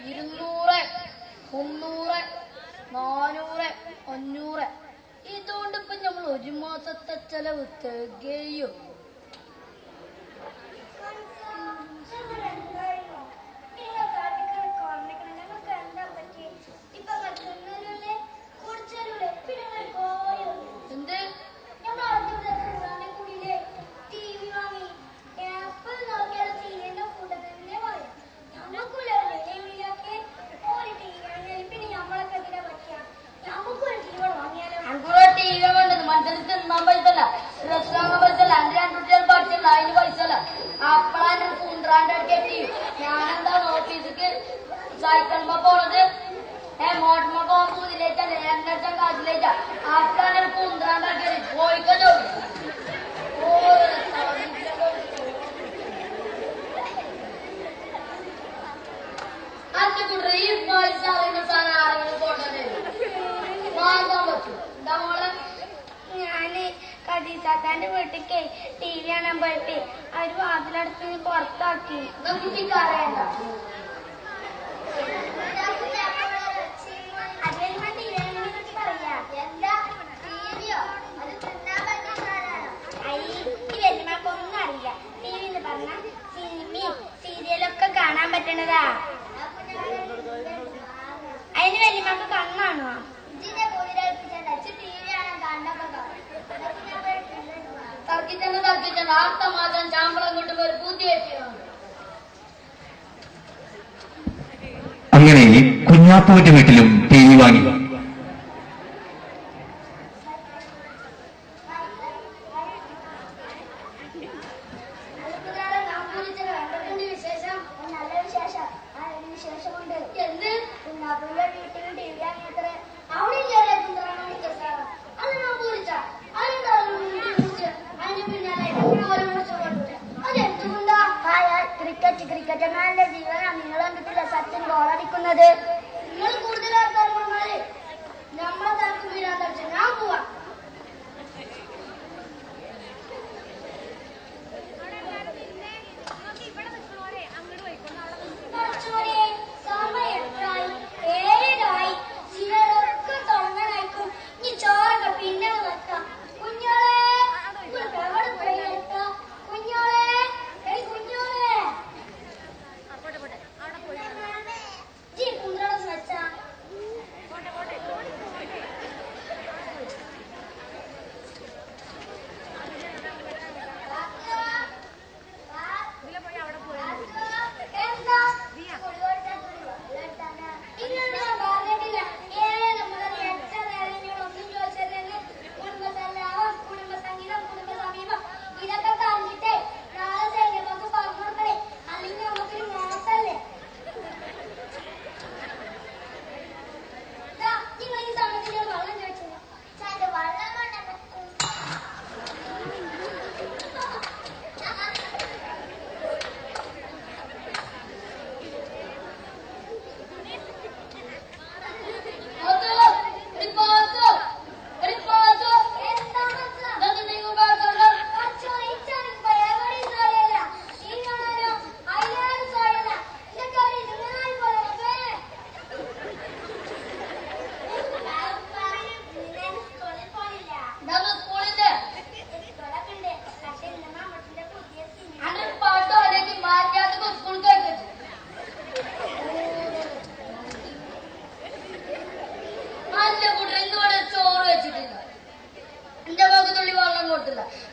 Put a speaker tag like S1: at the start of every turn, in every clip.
S1: 200, 300, 400, 500. ഇതുകൊണ്ടിപ്പോ നമ്മൾ ഒരു മാസത്തെ ചെലവ് തികയും. തിന്നാൻ പൈസല്ല, ഡ്രസ് വാങ്ങാൻ പൈസല്ല, എന്റെ 2 കുട്ടികൾ പഠിച്ചല്ല, അതിന് പൈസല്ല. അപ്പളാണ് കുന്ത്രാന്റെ അടുക്കേറ്റി ഞാനെന്താ ഓഫീസിക്ക് സൈക്കിൾമ പോണത്. മോട്ടർമ പോകാൻ പൂതിലേറ്റല്ലേ, എന്നെ കാശിലേറ്റ. അപ്പളാണ് കുന്ത്രാന്റെ അടുക്കേറ്റി പോയിക്കോ. അന്റെ കുട്ടി ഈ പൈസ അറിയുന്ന സാധനം ആരെങ്കിലും കൊണ്ടത് വാങ്ങാൻ പറ്റും. എന്താ മോളെ,
S2: ഞാന് കദീസാത്താന്റെ വീട്ടിക്ക് TV കാണാൻ പോയിട്ട് അവര് വാതിലടുത്ത് പുറത്താക്കി.
S1: കുട്ടിക്ക് അറിയണ്ട.
S2: ഒന്നും അറിയില്ല. TV എന്ന് പറഞ്ഞ സിനിമയും സീരിയലൊക്കെ കാണാൻ പറ്റണതാ. അതിന് വല്യമ്മക്ക് കണ്ണാണോ?
S1: തർക്കിച്ചെന്ന് അടുത്ത മാസം ശമ്പളം കിട്ടുമ്പോ ഒരു പുതിയ
S3: അങ്ങനെ കുഞ്ഞാപ്പുവിന്റെ വീട്ടിലും TV വാങ്ങി.
S2: ക്രിക്കറ്റ് മാന്റെ ജീവനാണ്. നിങ്ങൾ കണ്ടിട്ടില്ല സച്ചിൻ ഗോളടിക്കുന്നത്?
S1: നിങ്ങൾ കൂടുതൽ ആൾക്കാർ പറഞ്ഞാല് നമ്മളെ തലക്ക് വീഴാൻ തടിച്ച ഞാൻ പോവാ. ചോറൊക്കെ പിന്നെ വെക്കാം. കുഞ്ഞോളെ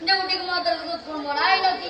S1: എന്റെ കുട്ടിക്ക് മാത്രം സ്കൂൾ പോകണം. അതിനൊക്കെ